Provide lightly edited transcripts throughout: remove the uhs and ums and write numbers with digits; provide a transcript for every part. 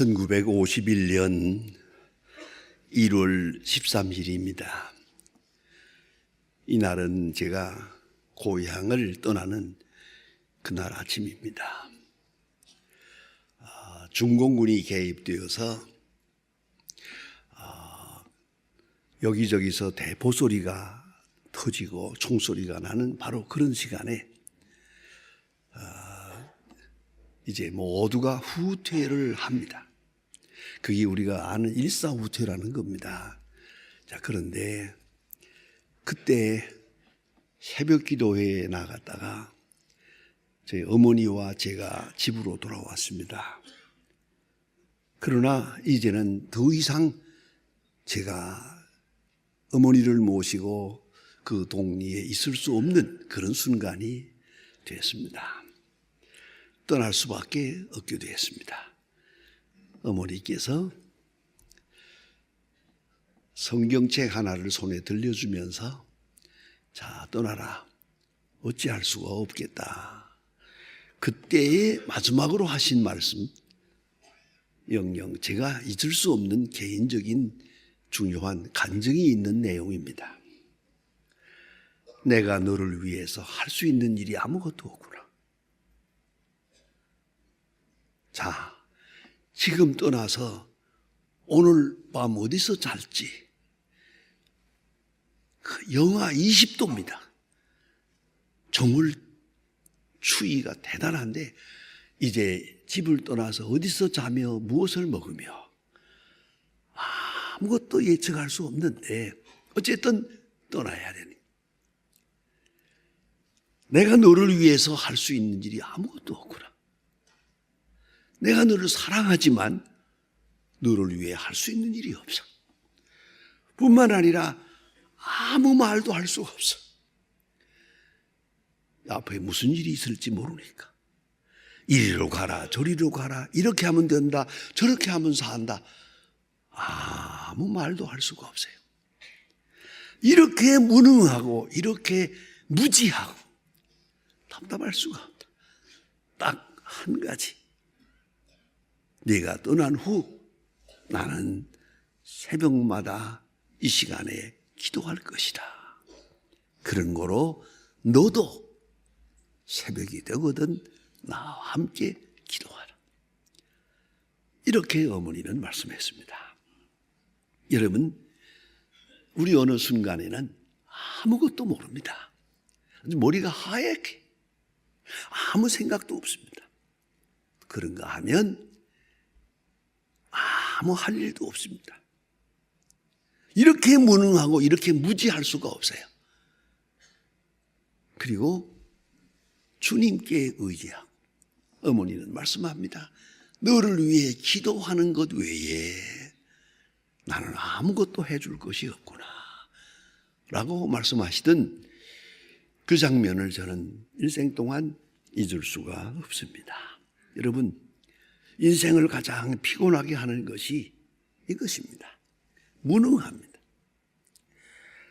1951년 1월 13일입니다. 이날은 제가 고향을 떠나는 그날 아침입니다. 중공군이 개입되어서 여기저기서 대포소리가 터지고 총소리가 나는 바로 그런 시간에 이제 모두가 후퇴를 합니다. 그게 우리가 아는 일사후퇴라는 겁니다. 자, 그런데 그때 새벽 기도회에 나갔다가 저희 어머니와 제가 집으로 돌아왔습니다. 그러나 이제는 더 이상 제가 어머니를 모시고 그 동리에 있을 수 없는 그런 순간이 됐습니다. 떠날 수밖에 없게 되었습니다. 어머니께서 성경책 하나를 손에 들려주면서 자, 떠나라. 어찌할 수가 없겠다. 그때의 마지막으로 하신 말씀, 영영 제가 잊을 수 없는 개인적인 중요한 간증이 있는 내용입니다. 내가 너를 위해서 할 수 있는 일이 아무것도 없구나. 자, 지금 떠나서 오늘 밤 어디서 잘지? 영하 20도입니다. 정월 추위가 대단한데 이제 집을 떠나서 어디서 자며 무엇을 먹으며 아무것도 예측할 수 없는데 어쨌든 떠나야 되니. 내가 너를 위해서 할 수 있는 일이 아무것도 없구나. 내가 너를 사랑하지만 너를 위해 할 수 있는 일이 없어. 뿐만 아니라 아무 말도 할 수가 없어. 앞에 무슨 일이 있을지 모르니까. 이리로 가라 저리로 가라, 이렇게 하면 된다 저렇게 하면 산다. 아무 말도 할 수가 없어요. 이렇게 무능하고 이렇게 무지하고 답답할 수가 없다. 딱 한 가지. 네가 떠난 후 나는 새벽마다 이 시간에 기도할 것이다. 그런 거로 너도 새벽이 되거든 나와 함께 기도하라. 이렇게 어머니는 말씀했습니다. 여러분, 우리 어느 순간에는 아무것도 모릅니다. 머리가 하얗게 아무 생각도 없습니다. 그런가 하면 아무 할 일도 없습니다. 이렇게 무능하고 이렇게 무지할 수가 없어요. 그리고 주님께 의지하고 어머니는 말씀합니다. 너를 위해 기도하는 것 외에 나는 아무것도 해줄 것이 없구나 라고 말씀하시던 그 장면을 저는 일생 동안 잊을 수가 없습니다. 여러분, 인생을 가장 피곤하게 하는 것이 이것입니다. 무능합니다.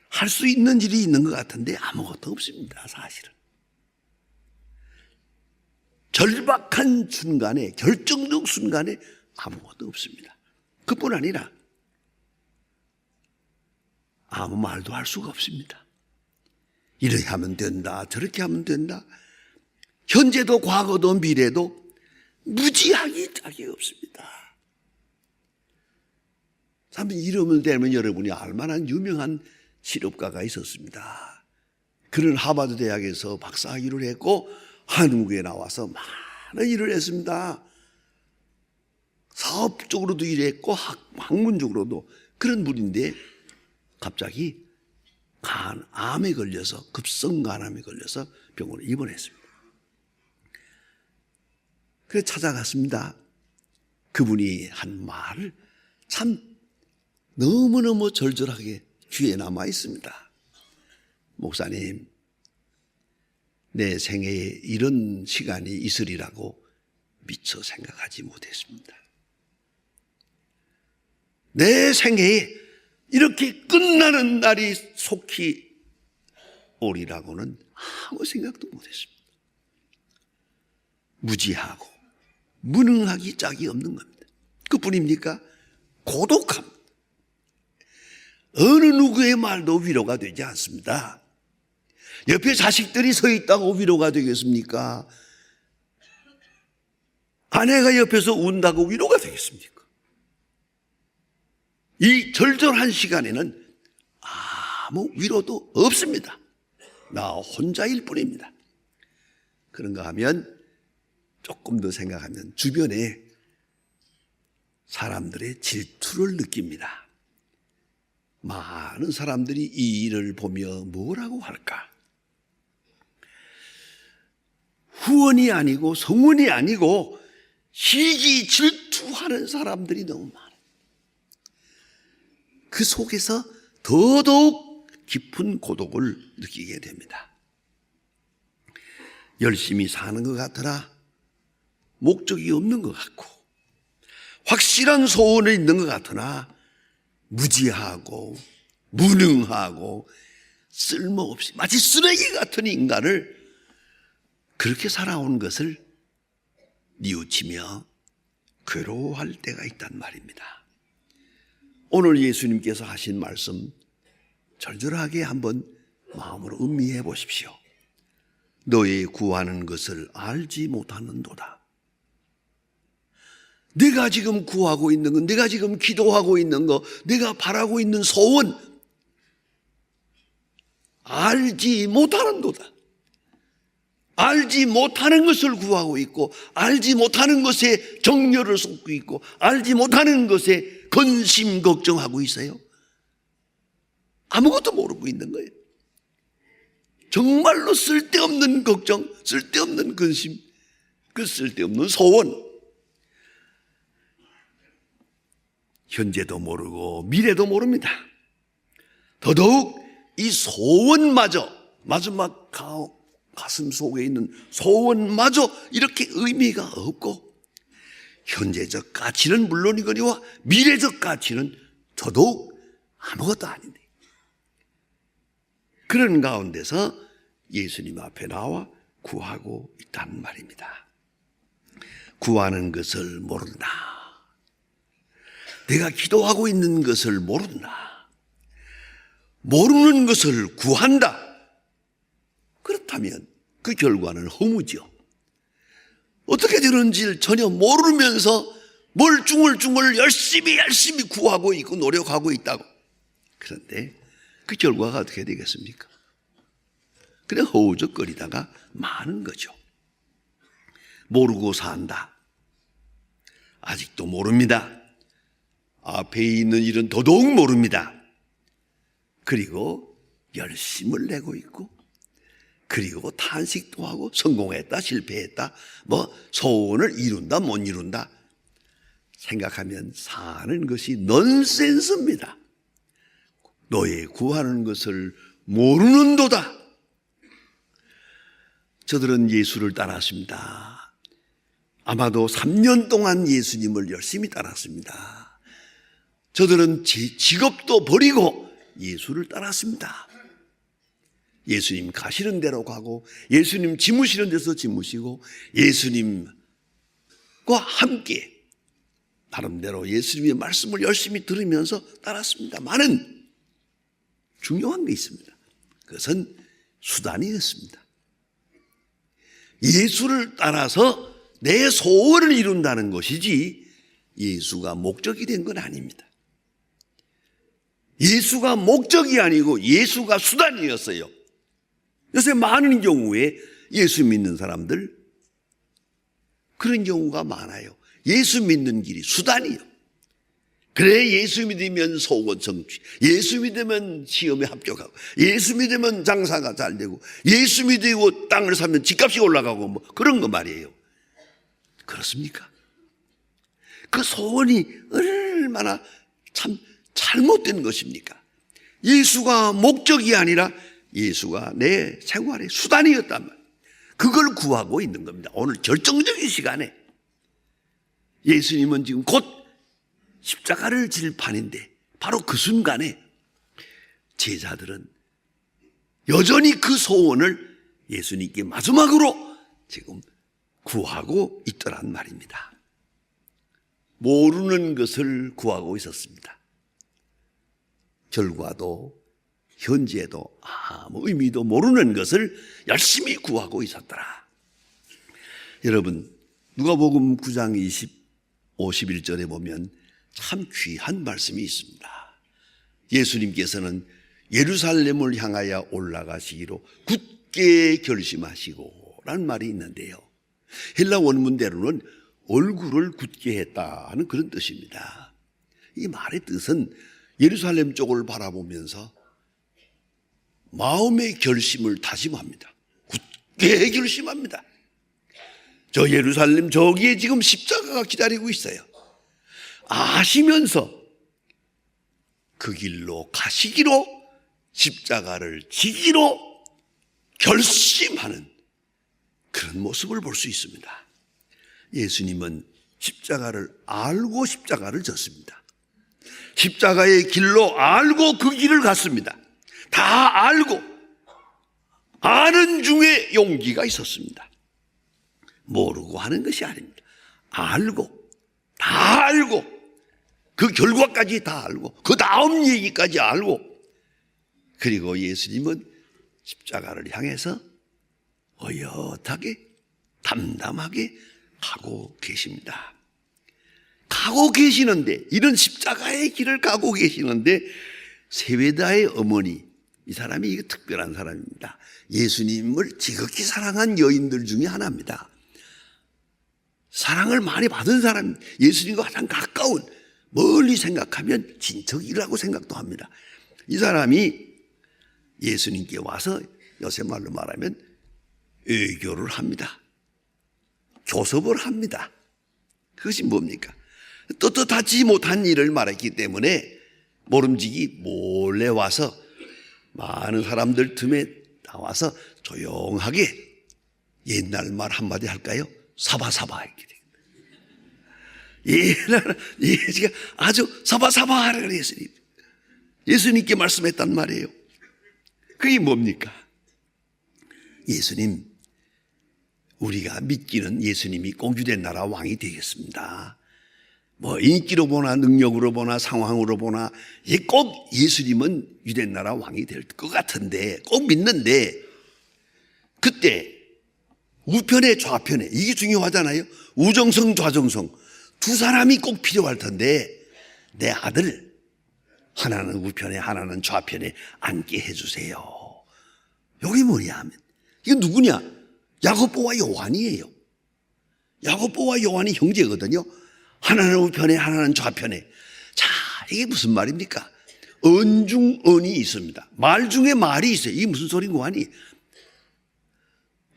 할 수 있는 일이 있는 것 같은데 아무것도 없습니다. 사실은. 절박한 순간에, 결정적 순간에 아무것도 없습니다. 그뿐 아니라 아무 말도 할 수가 없습니다. 이렇게 하면 된다 저렇게 하면 된다. 현재도 과거도 미래도 무지하기 짝이 없습니다. 참 이름을 대면 여러분이 알만한 유명한 실업가가 있었습니다. 그는 하버드 대학에서 박사학위를 했고 한국에 나와서 많은 일을 했습니다. 사업적으로도 일했고 학문적으로도 그런 분인데 갑자기 암에 걸려서 급성간암에 걸려서 병원에 입원했습니다. 그래서 찾아갔습니다. 그분이 한 말을 참 너무너무 절절하게 귀에 남아 있습니다. 목사님, 내 생애에 이런 시간이 있으리라고 미처 생각하지 못했습니다. 내 생애에 이렇게 끝나는 날이 속히 오리라고는 아무 생각도 못했습니다. 무지하고 무능하기 짝이 없는 겁니다. 그뿐입니까? 고독함. 어느 누구의 말도 위로가 되지 않습니다. 옆에 자식들이 서 있다고 위로가 되겠습니까? 아내가 옆에서 운다고 위로가 되겠습니까? 이 절절한 시간에는 아무 위로도 없습니다. 나 혼자일 뿐입니다. 그런가 하면 조금 더 생각하면 주변에 사람들의 질투를 느낍니다. 많은 사람들이 이 일을 보며 뭐라고 할까? 후원이 아니고 성원이 아니고 시기 질투하는 사람들이 너무 많아요. 그 속에서 더더욱 깊은 고독을 느끼게 됩니다. 열심히 사는 것 같으나 목적이 없는 것 같고, 확실한 소원이 있는 것 같으나 무지하고 무능하고 쓸모없이 마치 쓰레기 같은 인간을 그렇게 살아온 것을 뉘우치며 괴로워할 때가 있단 말입니다. 오늘 예수님께서 하신 말씀 절절하게 한번 마음으로 음미해 보십시오. 너의 구하는 것을 알지 못하는도다. 내가 지금 구하고 있는 것, 내가 지금 기도하고 있는 것, 내가 바라고 있는 소원 알지 못하는도다. 알지 못하는 것을 구하고 있고, 알지 못하는 것에 정열을 쏟고 있고, 알지 못하는 것에 근심 걱정하고 있어요. 아무것도 모르고 있는 거예요. 정말로 쓸데없는 걱정, 쓸데없는 근심, 그 쓸데없는 소원. 현재도 모르고 미래도 모릅니다. 더더욱 이 소원마저, 마지막 가슴 속에 있는 소원마저 이렇게 의미가 없고, 현재적 가치는 물론이거니와 미래적 가치는 더더욱 아무것도 아닌데, 그런 가운데서 예수님 앞에 나와 구하고 있다는 말입니다. 구하는 것을 모른다. 내가 기도하고 있는 것을 모른다. 모르는 것을 구한다. 그렇다면 그 결과는 허무죠. 어떻게 되는지를 전혀 모르면서 멀중얼중얼 열심히 구하고 있고 노력하고 있다고. 그런데 그 결과가 어떻게 되겠습니까? 그냥 허우적거리다가 마는 거죠. 모르고 산다. 아직도 모릅니다. 앞에 있는 일은 더더욱 모릅니다. 그리고 열심을 내고 있고, 그리고 탄식도 하고 성공했다 실패했다 뭐 소원을 이룬다 못 이룬다 생각하면 사는 것이 넌센스입니다. 너의 구하는 것을 모르는도다. 저들은 예수를 따랐습니다. 아마도 3년 동안 예수님을 열심히 따랐습니다. 저들은 직업도 버리고 예수를 따랐습니다. 예수님 가시는 대로 가고, 예수님 지무시는 데서 지무시고, 예수님과 함께 나름대로 예수님의 말씀을 열심히 들으면서 따랐습니다만은 중요한 게 있습니다. 그것은 수단이었습니다. 예수를 따라서 내 소원을 이룬다는 것이지 예수가 목적이 된 건 아닙니다. 예수가 목적이 아니고 예수가 수단이었어요. 요새 많은 경우에 예수 믿는 사람들 그런 경우가 많아요. 예수 믿는 길이 수단이요. 그래 예수 믿으면 소원 성취, 예수 믿으면 시험에 합격하고, 예수 믿으면 장사가 잘 되고, 예수 믿고 땅을 사면 집값이 올라가고 뭐 그런 거 말이에요. 그렇습니까? 그 소원이 얼마나 참 잘못된 것입니까? 예수가 목적이 아니라 예수가 내 생활의 수단이었단 말이에요. 그걸 구하고 있는 겁니다. 오늘 결정적인 시간에 예수님은 지금 곧 십자가를 질 판인데, 바로 그 순간에 제자들은 여전히 그 소원을 예수님께 마지막으로 지금 구하고 있더란 말입니다. 모르는 것을 구하고 있었습니다. 결과도 현재도 아무 의미도 모르는 것을 열심히 구하고 있었더라. 여러분, 누가복음 9장 51절에 보면 참 귀한 말씀이 있습니다. 예수님께서는 예루살렘을 향하여 올라가시기로 굳게 결심하시고 라는 말이 있는데요, 헬라 원문대로는 얼굴을 굳게 했다는 그런 뜻입니다. 이 말의 뜻은 예루살렘 쪽을 바라보면서 마음의 결심을 다짐합니다. 굳게 결심합니다. 저 예루살렘 저기에 지금 십자가가 기다리고 있어요. 아시면서 그 길로 가시기로, 십자가를 지기로 결심하는 그런 모습을 볼 수 있습니다. 예수님은 십자가를 알고 십자가를 졌습니다. 십자가의 길로 알고 그 길을 갔습니다. 다 알고, 아는 중에 용기가 있었습니다. 모르고 하는 것이 아닙니다. 알고, 다 알고, 그 결과까지 다 알고, 그 다음 얘기까지 알고, 그리고 예수님은 십자가를 향해서 어엿하게, 담담하게 가고 계십니다. 가고 계시는데, 이런 십자가의 길을 가고 계시는데, 세베다의 어머니, 이 사람이 이게 특별한 사람입니다. 예수님을 지극히 사랑한 여인들 중에 하나입니다. 사랑을 많이 받은 사람입니다. 예수님과 가장 가까운, 멀리 생각하면 친척이라고 생각도 합니다. 이 사람이 예수님께 와서 요새 말로 말하면 외교를 합니다. 교섭을 합니다. 그것이 뭡니까? 떳떳하지 못한 일을 말했기 때문에 모름지기 몰래 와서 많은 사람들 틈에 나와서 조용하게 옛날 말 한마디 할까요? 사바사바 이렇게 됩니다. 예수가 아주 사바사바 하라 그래요. 예수님께 말씀했단 말이에요. 그게 뭡니까? 예수님, 우리가 믿기는 예수님이 꼭 유대 나라 왕이 되겠습니다. 뭐 인기로 보나 능력으로 보나 상황으로 보나 꼭 예수님은 유대 나라 왕이 될 것 같은데, 꼭 믿는데, 그때 우편에 좌편에, 이게 중요하잖아요. 우정성 좌정성 두 사람이 꼭 필요할 텐데, 내 아들 하나는 우편에 하나는 좌편에 앉게 해주세요. 여기 뭐냐 하면, 이거 누구냐? 야고보와 요한이에요. 야고보와 요한이 형제거든요. 하나는 우편에 하나는 좌편에. 자, 이게 무슨 말입니까? 언중언이 있습니다. 말 중에 말이 있어요. 이게 무슨 소린고 하니?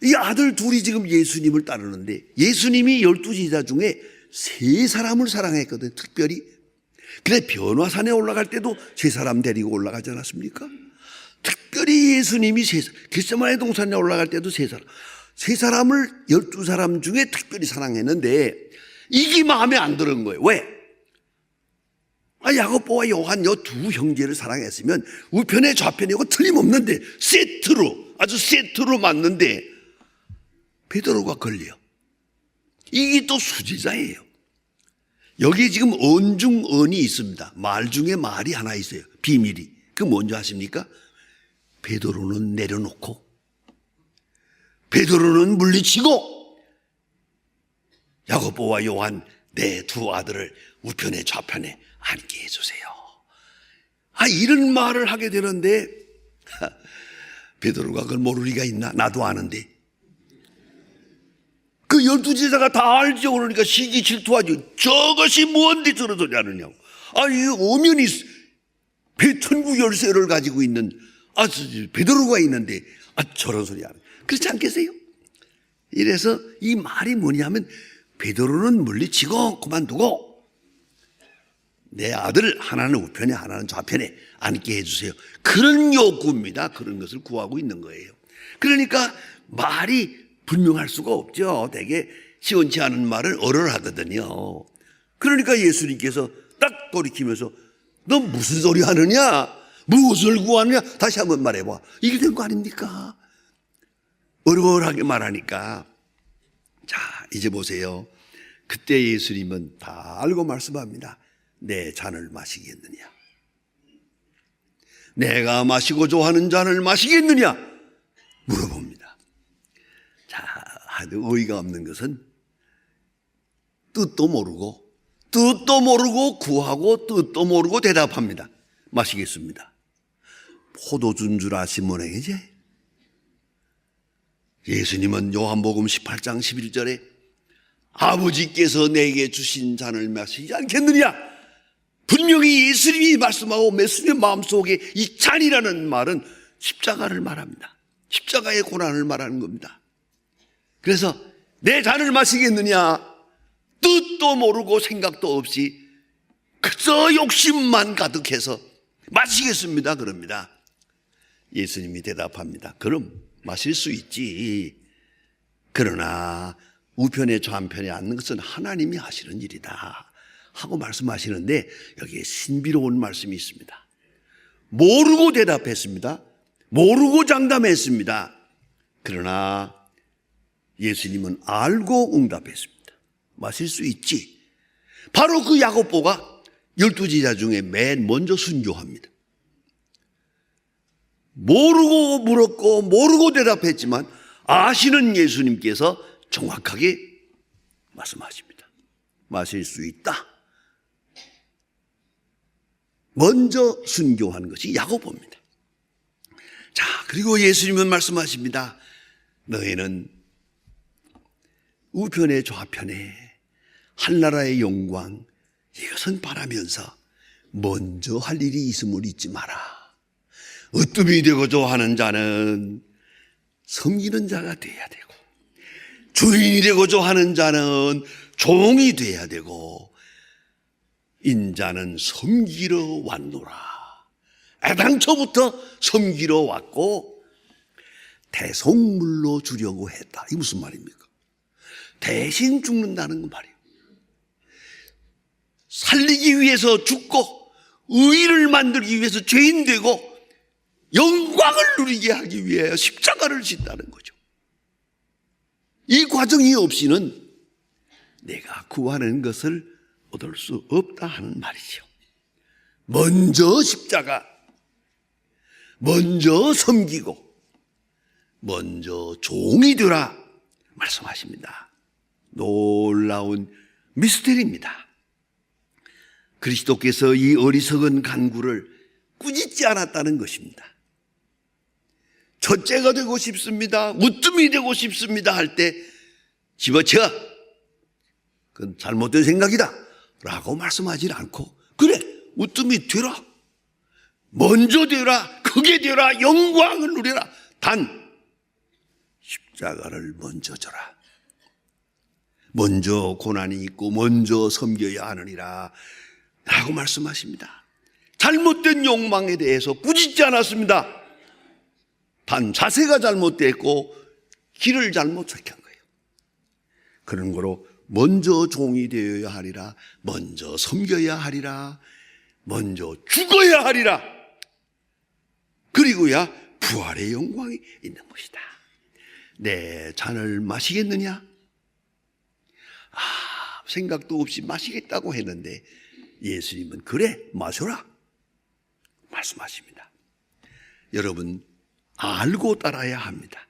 이 아들 둘이 지금 예수님을 따르는데, 예수님이 12제자 중에 3사람을 사랑했거든요. 특별히. 그래, 변화산에 올라갈 때도 3사람 데리고 올라가지 않았습니까? 특별히 예수님이 겟세마네 동산에 올라갈 때도 3사람. 3사람을 12사람 중에 특별히 사랑했는데, 이게 마음에 안 드는 거예요. 왜? 야고보와 요한 요 두 형제를 사랑했으면 우편에 좌편에 이거 틀림없는데, 세트로, 아주 세트로 맞는데 베드로가 걸려. 이게 또 수제자예요. 여기에 지금 언중언이 있습니다. 말 중에 말이 하나 있어요. 비밀이. 그 뭔지 아십니까? 베드로는 내려놓고, 베드로는 물리치고, 야고보와 요한 내 두 아들을 우편에 좌편에 앉게 해주세요. 이런 말을 하게 되는데, 베드로가 그걸 모를 리가 있나? 나도 아는데. 그 12제자가 다 알죠. 그러니까 시기 질투하죠. 저것이 뭔데 저런 소리 하느냐고. 이 오면이 배천구 열쇠를 가지고 있는 베드로가 있는데 저런 소리 하는. 그렇지 않겠어요? 이래서 이 말이 뭐냐면, 베드로는 물리치고 그만두고 내 아들 하나는 우편에 하나는 좌편에 앉게 해주세요. 그런 요구입니다. 그런 것을 구하고 있는 거예요. 그러니까 말이 분명할 수가 없죠. 되게 시원치 않은 말을 얼얼하거든요. 그러니까 예수님께서 딱 돌이키면서 너 무슨 소리 하느냐? 무엇을 구하느냐? 다시 한번 말해봐. 이게 된 거 아닙니까? 얼얼하게 말하니까. 자, 이제 보세요. 그때 예수님은 다 알고 말씀합니다. 내 잔을 마시겠느냐? 내가 마시고 좋아하는 잔을 마시겠느냐? 물어봅니다. 자, 하여튼 어이가 없는 것은 뜻도 모르고 구하고 뜻도 모르고 대답합니다. 마시겠습니다. 포도주인 줄 아시모네 이제? 예수님은 요한복음 18장 11절에 아버지께서 내게 주신 잔을 마시지 않겠느냐? 분명히 예수님이 말씀하고 예수님의 마음속에 이 잔이라는 말은 십자가를 말합니다. 십자가의 고난을 말하는 겁니다. 그래서 내 잔을 마시겠느냐? 뜻도 모르고 생각도 없이 그저 욕심만 가득해서 마시겠습니다 그럽니다. 예수님이 대답합니다. 그럼 마실 수 있지. 그러나 우편에 좌편에 앉는 것은 하나님이 하시는 일이다 하고 말씀하시는데 여기에 신비로운 말씀이 있습니다. 모르고 대답했습니다. 모르고 장담했습니다. 그러나 예수님은 알고 응답했습니다. 마실 수 있지. 바로 그 야고보가 12제자 중에 맨 먼저 순교합니다. 모르고 물었고 모르고 대답했지만 아시는 예수님께서 정확하게 말씀하십니다. 마실 수 있다. 먼저 순교한 것이 야고보입니다. 자, 그리고 예수님은 말씀하십니다. 너희는 우편에 좌편에 한나라의 영광 이것은 바라면서 먼저 할 일이 있음을 잊지 마라. 으뜸이 되고자 하는 자는 섬기는 자가 돼야 되고 주인이 되고자 하는 자는 종이 돼야 되고 인자는 섬기러 왔노라. 애당초부터 섬기러 왔고 대속물로 주려고 했다. 이게 무슨 말입니까? 대신 죽는다는 말이에요. 살리기 위해서 죽고 의를 만들기 위해서 죄인 되고 영광을 누리게 하기 위해 십자가를 짓다는 거죠. 이 과정이 없이는 내가 구하는 것을 얻을 수 없다 하는 말이죠. 먼저 십자가, 먼저 섬기고 먼저 종이 되라 말씀하십니다. 놀라운 미스터리입니다. 그리스도께서 이 어리석은 간구를 꾸짖지 않았다는 것입니다. 첫째가 되고 싶습니다, 으뜸이 되고 싶습니다 할 때 집어쳐 그건 잘못된 생각이다 라고 말씀하지 않고 그래 으뜸이 되라, 먼저 되라, 크게 되라, 영광을 누려라, 단 십자가를 먼저 져라. 먼저 고난이 있고 먼저 섬겨야 하느니라 라고 말씀하십니다. 잘못된 욕망에 대해서 꾸짖지 않았습니다. 단 자세가 잘못됐고 길을 잘못 택한 거예요. 그런 거로 먼저 종이 되어야 하리라, 먼저 섬겨야 하리라, 먼저 죽어야 하리라, 그리고야 부활의 영광이 있는 것이다. 내 잔을 마시겠느냐? 생각도 없이 마시겠다고 했는데 예수님은 그래 마셔라 말씀하십니다. 여러분 알고 따라야 합니다.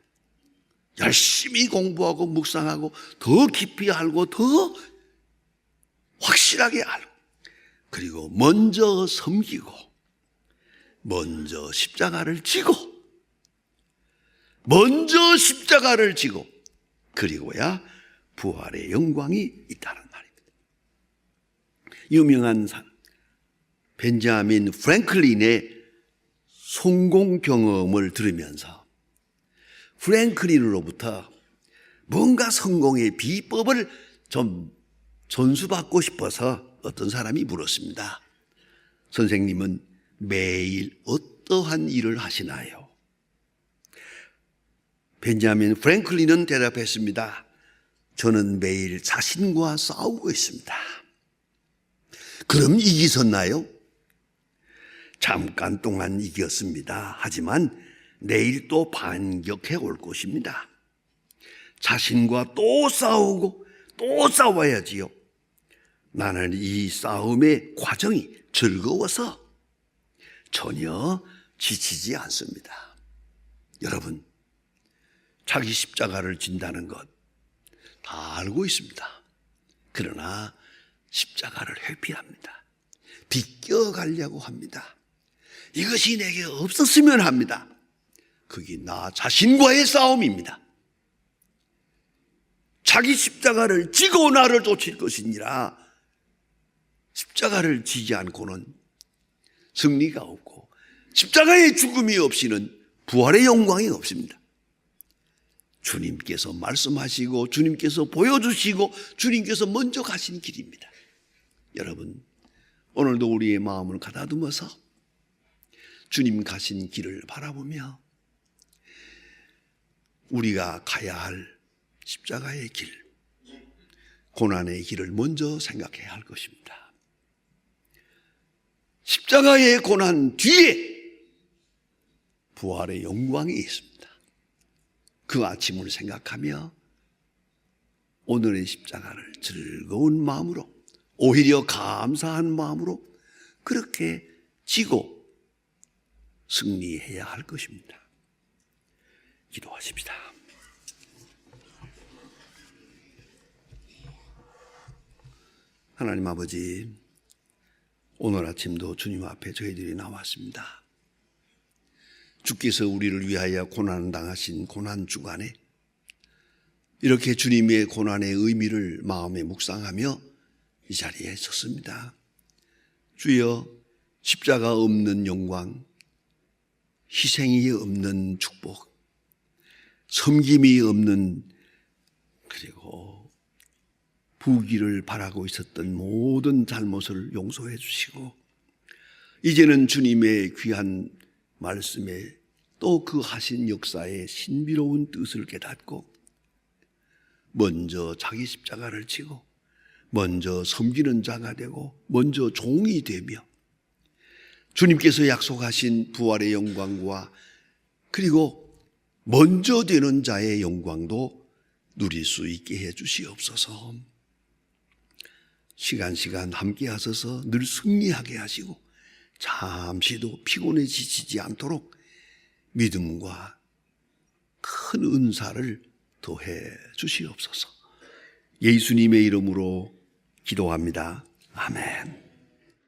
열심히 공부하고 묵상하고 더 깊이 알고 더 확실하게 알고 그리고 먼저 섬기고 먼저 십자가를 지고 먼저 십자가를 지고 그리고야 부활의 영광이 있다는 말입니다. 유명한 벤자민 프랭클린의 성공 경험을 들으면서 프랭클린으로부터 뭔가 성공의 비법을 좀 전수받고 싶어서 어떤 사람이 물었습니다. 선생님은 매일 어떠한 일을 하시나요? 벤자민 프랭클린은 대답했습니다. 저는 매일 자신과 싸우고 있습니다. 그럼 이기셨나요? 잠깐 동안 이겼습니다. 하지만 내일 또 반격해 올 것입니다. 자신과 또 싸우고 또 싸워야지요. 나는 이 싸움의 과정이 즐거워서 전혀 지치지 않습니다. 여러분, 자기 십자가를 진다는 것 다 알고 있습니다. 그러나 십자가를 회피합니다. 비껴가려고 합니다. 이것이 내게 없었으면 합니다. 그게 나 자신과의 싸움입니다. 자기 십자가를 지고 나를 쫓을 것이니라. 십자가를 지지 않고는 승리가 없고 십자가의 죽음이 없이는 부활의 영광이 없습니다. 주님께서 말씀하시고 주님께서 보여주시고 주님께서 먼저 가신 길입니다. 여러분, 오늘도 우리의 마음을 가다듬어서 주님 가신 길을 바라보며 우리가 가야 할 십자가의 길, 고난의 길을 먼저 생각해야 할 것입니다. 십자가의 고난 뒤에 부활의 영광이 있습니다. 그 아침을 생각하며 오늘의 십자가를 즐거운 마음으로, 오히려 감사한 마음으로 그렇게 지고 승리해야 할 것입니다. 기도하십시다. 하나님 아버지, 오늘 아침도 주님 앞에 저희들이 나왔습니다. 주께서 우리를 위하여 고난 당하신 고난 주간에 이렇게 주님의 고난의 의미를 마음에 묵상하며 이 자리에 섰습니다. 주여, 십자가 없는 영광, 희생이 없는 축복, 섬김이 없는, 그리고 부귀를 바라고 있었던 모든 잘못을 용서해 주시고 이제는 주님의 귀한 말씀에 또 그 하신 역사의 신비로운 뜻을 깨닫고 먼저 자기 십자가를 지고 먼저 섬기는 자가 되고 먼저 종이 되며 주님께서 약속하신 부활의 영광과 그리고 먼저 되는 자의 영광도 누릴 수 있게 해 주시옵소서. 시간 함께 하셔서 늘 승리하게 하시고 잠시도 피곤해 지치지 않도록 믿음과 큰 은사를 더해 주시옵소서. 예수님의 이름으로 기도합니다. 아멘.